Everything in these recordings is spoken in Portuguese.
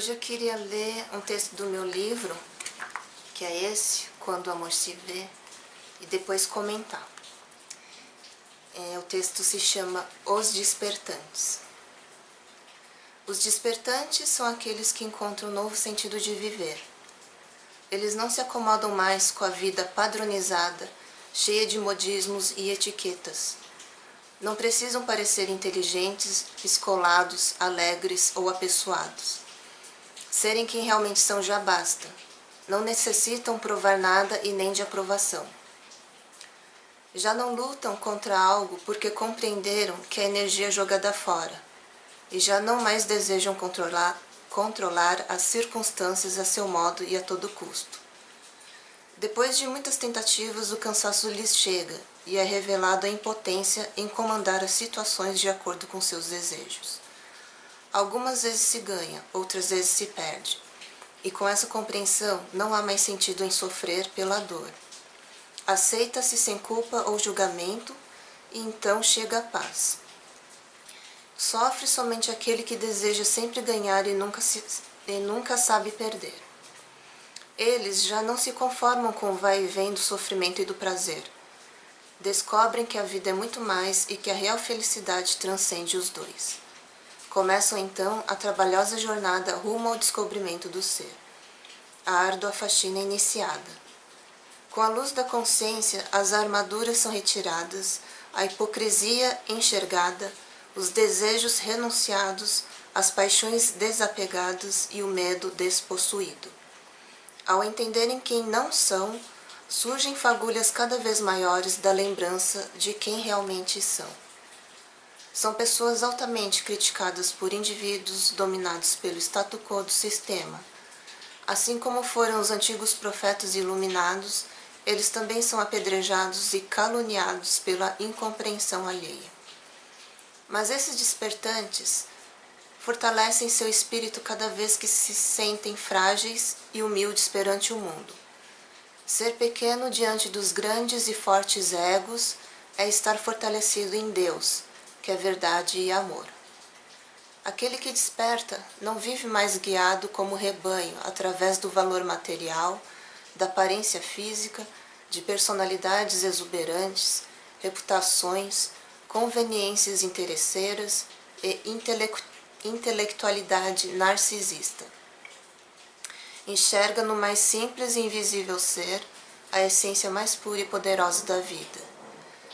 Hoje eu queria ler um texto do meu livro, que é esse, Quando o Amor se Vê, e depois comentar. O texto se chama Os Despertantes. Os despertantes são aqueles que encontram um novo sentido de viver. Eles não se acomodam mais com a vida padronizada, cheia de modismos e etiquetas. Não precisam parecer inteligentes, escolados, alegres ou apessoados. Serem quem realmente são já basta. Não necessitam provar nada e nem de aprovação. Já não lutam contra algo porque compreenderam que a energia é jogada fora, e já não mais desejam controlar as circunstâncias a seu modo e a todo custo. Depois de muitas tentativas, o cansaço lhes chega e é revelado a impotência em comandar as situações de acordo com seus desejos. Algumas vezes se ganha, outras vezes se perde, e com essa compreensão não há mais sentido em sofrer pela dor. Aceita-se sem culpa ou julgamento, e então chega a paz. Sofre somente aquele que deseja sempre ganhar e nunca sabe perder. Eles já não se conformam com o vai e vem do sofrimento e do prazer. Descobrem que a vida é muito mais e que a real felicidade transcende os dois. Começam então a trabalhosa jornada rumo ao descobrimento do ser. A árdua faxina é iniciada. Com a luz da consciência, as armaduras são retiradas, a hipocrisia enxergada, os desejos renunciados, as paixões desapegadas e o medo despossuído. Ao entenderem quem não são, surgem fagulhas cada vez maiores da lembrança de quem realmente são. São pessoas altamente criticadas por indivíduos dominados pelo statu quo do sistema. Assim como foram os antigos profetas iluminados, eles também são apedrejados e caluniados pela incompreensão alheia. Mas esses despertantes fortalecem seu espírito cada vez que se sentem frágeis e humildes perante o mundo. Ser pequeno diante dos grandes e fortes egos é estar fortalecido em Deus, que é verdade e amor. Aquele que desperta não vive mais guiado como rebanho através do valor material, da aparência física, de personalidades exuberantes, reputações, conveniências interesseiras e intelectualidade narcisista. Enxerga no mais simples e invisível ser a essência mais pura e poderosa da vida.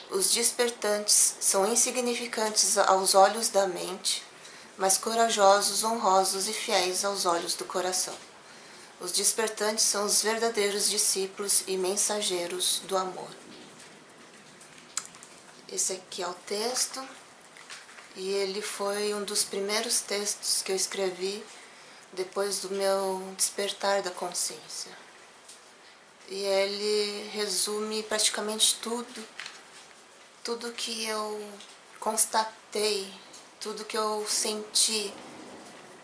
Os despertantes são insignificantes aos olhos da mente, mas corajosos, honrosos e fiéis aos olhos do coração. Os despertantes são os verdadeiros discípulos e mensageiros do amor. Esse aqui é o texto, e ele foi um dos primeiros textos que eu escrevi depois do meu despertar da consciência. E ele resume praticamente tudo que eu constatei, tudo que eu senti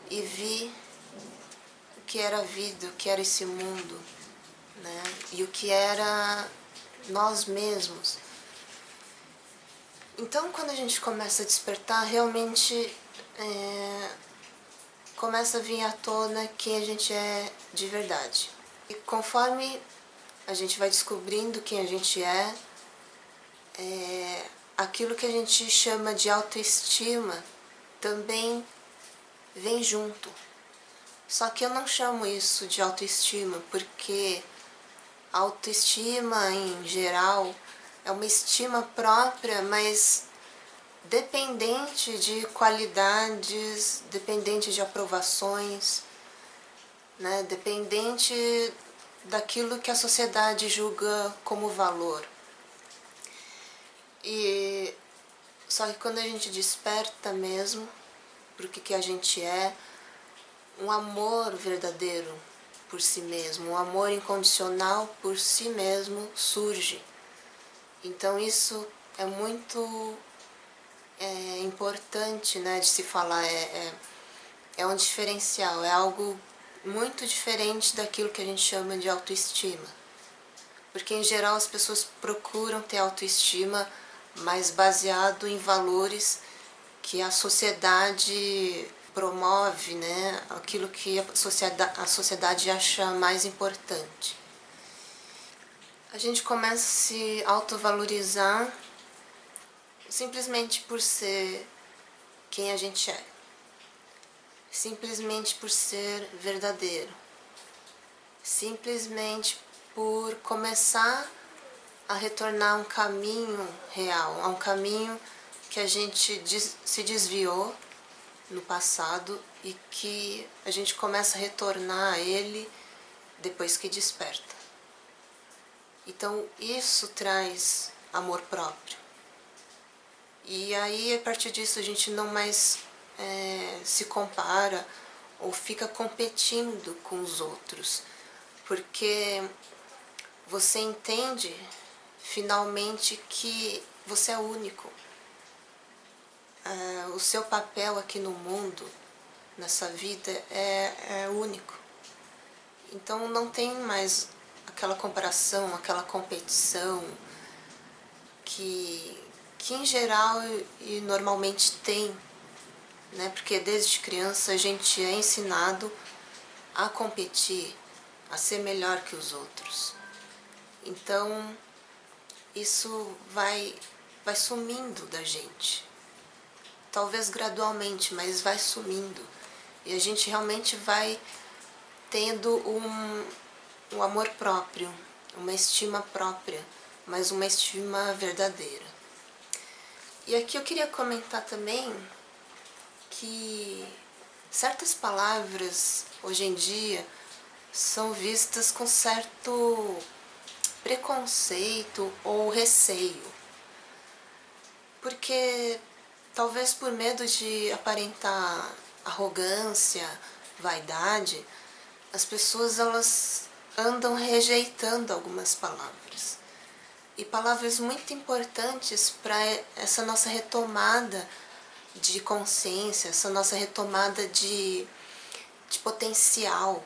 e vi o que era a vida, o que era esse mundo, né? E o que era nós mesmos. Então, quando a gente começa a despertar, realmente começa a vir à tona quem a gente é de verdade. E conforme a gente vai descobrindo quem a gente é, aquilo que a gente chama de autoestima também vem junto. Só que eu não chamo isso de autoestima, porque a autoestima, em geral, é uma estima própria, mas dependente de qualidades, dependente de aprovações, né? Dependente daquilo que a sociedade julga como valor. E só que quando a gente desperta mesmo para o que a gente é, um amor verdadeiro por si mesmo, um amor incondicional por si mesmo surge. Então isso é muito importante, né, de se falar, é um diferencial, é algo muito diferente daquilo que a gente chama de autoestima. Porque em geral as pessoas procuram ter autoestima mais baseado em valores que a sociedade promove, né, aquilo que a sociedade acha mais importante. A gente começa a se autovalorizar simplesmente por ser quem a gente é, simplesmente por ser verdadeiro, simplesmente por começar a retornar a um caminho real, a um caminho que a gente se desviou no passado e que a gente começa a retornar a ele depois que desperta. Então isso traz amor próprio. E aí a partir disso a gente não mais se compara ou fica competindo com os outros, porque você entende finalmente que você é único. O seu papel aqui no mundo, nessa vida, é único. Então não tem mais aquela comparação, aquela competição que em geral e normalmente tem, né? Porque desde criança a gente é ensinado a competir, a ser melhor que os outros. Então isso vai sumindo da gente. Talvez gradualmente, mas vai sumindo. E a gente realmente vai tendo um amor próprio, uma estima própria, mas uma estima verdadeira. E aqui eu queria comentar também que certas palavras hoje em dia são vistas com certo preconceito ou receio, porque talvez por medo de aparentar arrogância, vaidade, as pessoas elas andam rejeitando algumas palavras. E palavras muito importantes para essa nossa retomada de consciência, essa nossa retomada de potencial.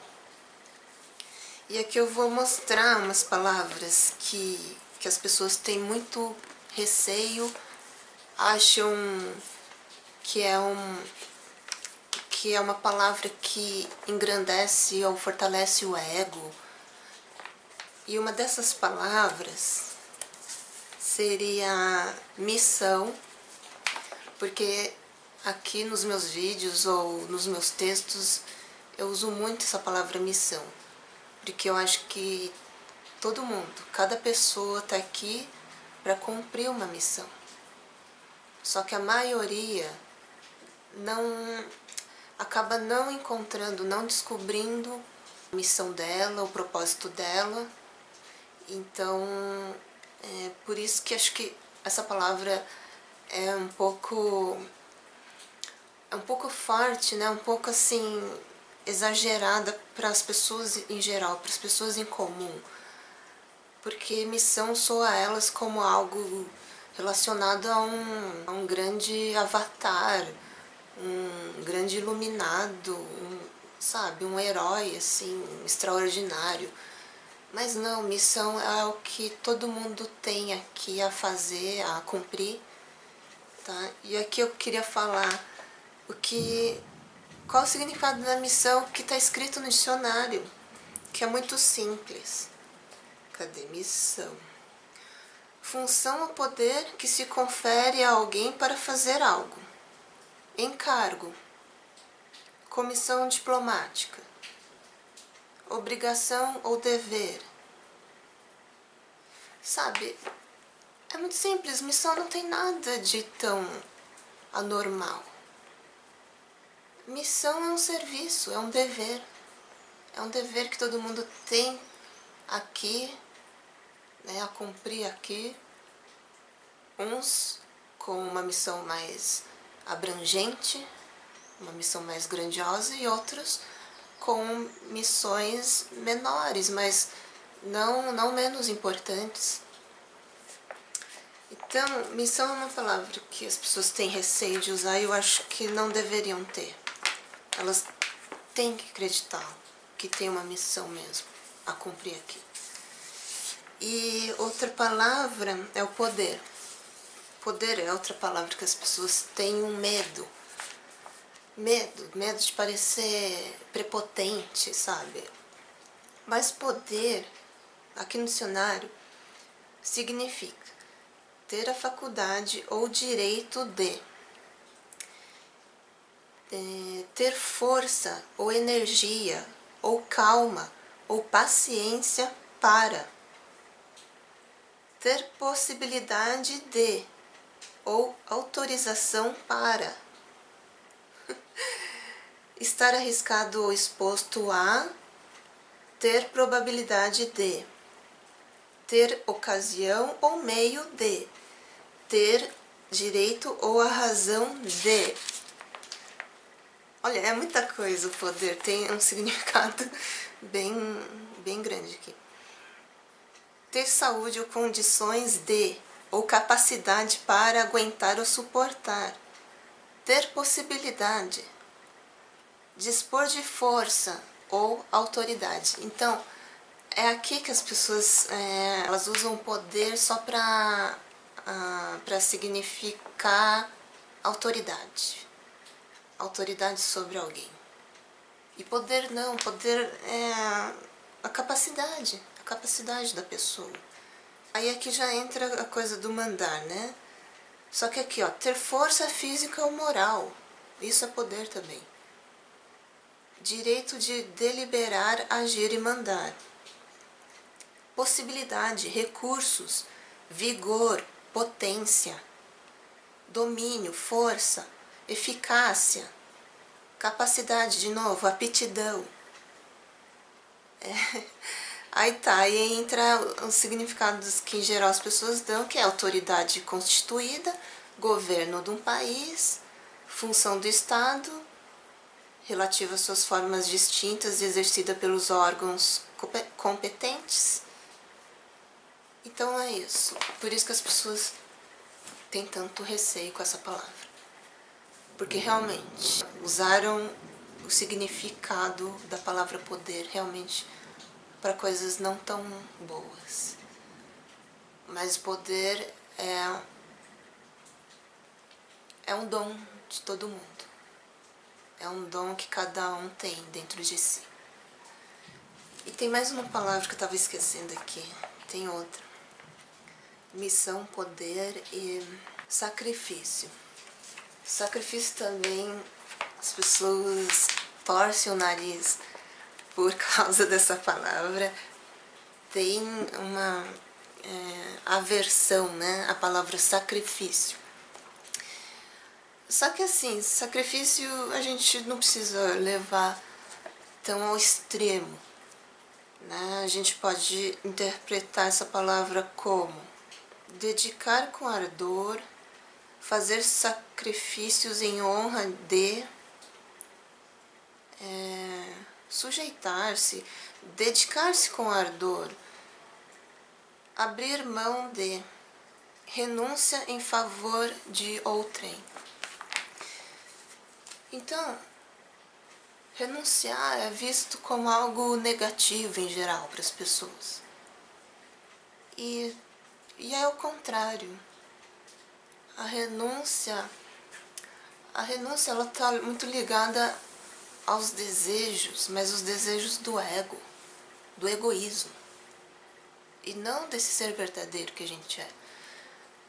E aqui eu vou mostrar umas palavras que as pessoas têm muito receio, acham que é uma palavra que engrandece ou fortalece o ego. E uma dessas palavras seria missão, porque aqui nos meus vídeos ou nos meus textos eu uso muito essa palavra missão, porque eu acho que todo mundo, cada pessoa está aqui para cumprir uma missão. Só que a maioria acaba não encontrando, não descobrindo a missão dela, o propósito dela. Então, por isso que acho que essa palavra é um pouco forte, né? Um pouco assim exagerada para as pessoas em geral, para as pessoas em comum, porque missão soa a elas como algo relacionado a um grande avatar, um grande iluminado, sabe, um herói assim extraordinário. Mas não, missão é o que todo mundo tem aqui a fazer, a cumprir, tá? E aqui eu queria falar qual o significado da missão que está escrito no dicionário, que é muito simples. Cadê missão? Função ou poder que se confere a alguém para fazer algo. Encargo. Comissão diplomática. Obrigação ou dever. Sabe, é muito simples, missão não tem nada de tão anormal. Missão é um serviço, é um dever. É um dever que todo mundo tem aqui, né, a cumprir aqui. Uns com uma missão mais abrangente, uma missão mais grandiosa, e outros com missões menores, mas não menos importantes. Então, missão é uma palavra que as pessoas têm receio de usar e eu acho que não deveriam ter. Elas têm que acreditar que tem uma missão mesmo a cumprir aqui. E outra palavra é o poder. Poder é outra palavra que as pessoas têm um medo. medo de parecer prepotente, sabe? Mas poder, aqui no dicionário, significa ter a faculdade ou direito de ter força ou energia ou calma ou paciência para ter possibilidade de ou autorização para estar arriscado ou exposto a ter probabilidade de ter ocasião ou meio de ter direito ou a razão de. Olha, é muita coisa o poder, tem um significado bem grande aqui. Ter saúde ou condições de, ou capacidade para aguentar ou suportar. Ter possibilidade. Dispor de força ou autoridade. Então, é aqui que as pessoas elas usam o poder só para significar autoridade. Autoridade sobre alguém. E poder não, poder é a capacidade da pessoa. Aí aqui já entra a coisa do mandar, né? Só que aqui, ó, ter força física ou moral, isso é poder também. Direito de deliberar, agir e mandar. Possibilidade, recursos, vigor, potência, domínio, força, eficácia, capacidade, de novo, aptidão. Aí tá, aí entra os significados que em geral as pessoas dão, que é autoridade constituída, governo de um país, função do Estado, relativa às suas formas distintas e exercida pelos órgãos competentes. Então é isso, por isso que as pessoas têm tanto receio com essa palavra. Porque realmente usaram o significado da palavra poder realmente para coisas não tão boas. Mas o poder é um dom de todo mundo. É um dom que cada um tem dentro de si. E tem mais uma palavra que eu estava esquecendo aqui. Tem outra. Missão, poder e sacrifício. Sacrifício também, as pessoas torcem o nariz por causa dessa palavra. Tem uma aversão, né, à palavra sacrifício. Só que assim, sacrifício a gente não precisa levar tão ao extremo, né? A gente pode interpretar essa palavra como dedicar com ardor, fazer sacrifícios em honra de, sujeitar-se, dedicar-se com ardor, abrir mão de, renúncia em favor de outrem. Então, renunciar é visto como algo negativo em geral para as pessoas. E é o contrário. A renúncia ela está muito ligada aos desejos, mas os desejos do ego, do egoísmo. E não desse ser verdadeiro que a gente é.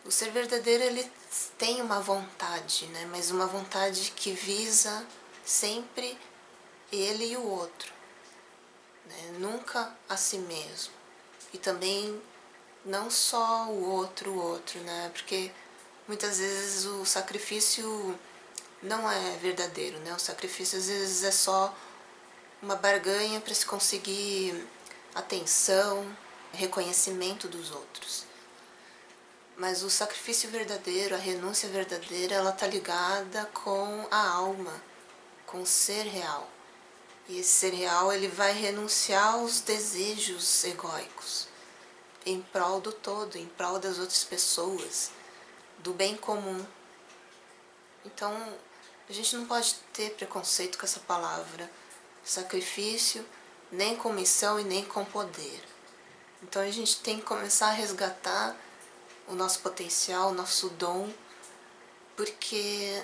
O ser verdadeiro, ele tem uma vontade, né? Mas uma vontade que visa sempre ele e o outro, né? Nunca a si mesmo. E também não só o outro, né? Porque muitas vezes o sacrifício não é verdadeiro, né? O sacrifício às vezes é só uma barganha para se conseguir atenção, reconhecimento dos outros. Mas o sacrifício verdadeiro, a renúncia verdadeira, ela está ligada com a alma, com o ser real. E esse ser real, ele vai renunciar aos desejos egóicos, em prol do todo, em prol das outras pessoas, do bem comum. Então, a gente não pode ter preconceito com essa palavra sacrifício, nem com missão e nem com poder. Então a gente tem que começar a resgatar o nosso potencial, o nosso dom, porque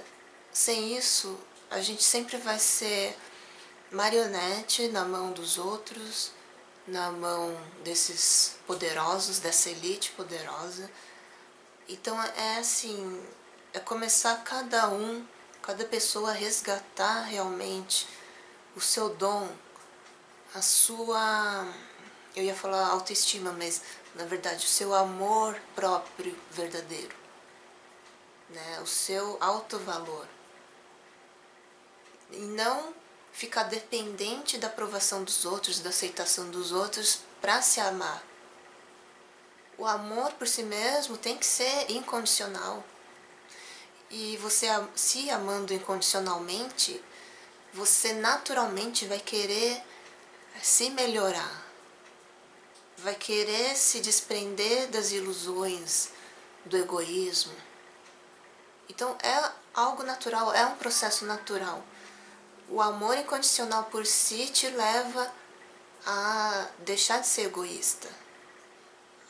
sem isso a gente sempre vai ser marionete na mão dos outros, na mão desses poderosos, dessa elite poderosa. Então é assim, é começar cada pessoa a resgatar realmente o seu dom, a sua, eu ia falar autoestima, mas na verdade o seu amor próprio verdadeiro, né? O seu autovalor. E não ficar dependente da aprovação dos outros, da aceitação dos outros para se amar. O amor por si mesmo tem que ser incondicional. E você se amando incondicionalmente, você naturalmente vai querer se melhorar. Vai querer se desprender das ilusões, do egoísmo. Então é algo natural, é um processo natural. O amor incondicional por si te leva a deixar de ser egoísta,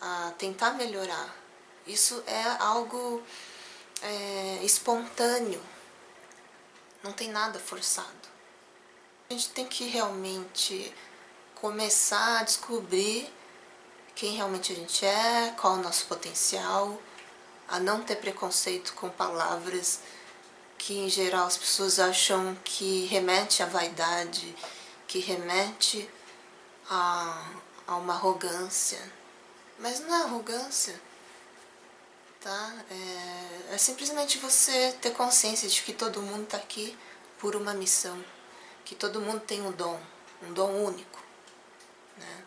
a tentar melhorar. Isso é algo espontâneo, não tem nada forçado. A gente tem que realmente começar a descobrir quem realmente a gente é, qual é o nosso potencial, a não ter preconceito com palavras que em geral as pessoas acham que remete à vaidade, que remete a uma arrogância. Mas não é arrogância, tá? É simplesmente você ter consciência de que todo mundo está aqui por uma missão, que todo mundo tem um dom único, né?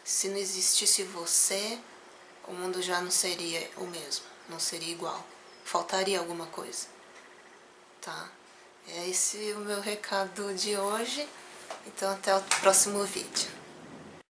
Se não existisse você, o mundo já não seria o mesmo, não seria igual, faltaria alguma coisa, tá? É esse o meu recado de hoje, então até o próximo vídeo.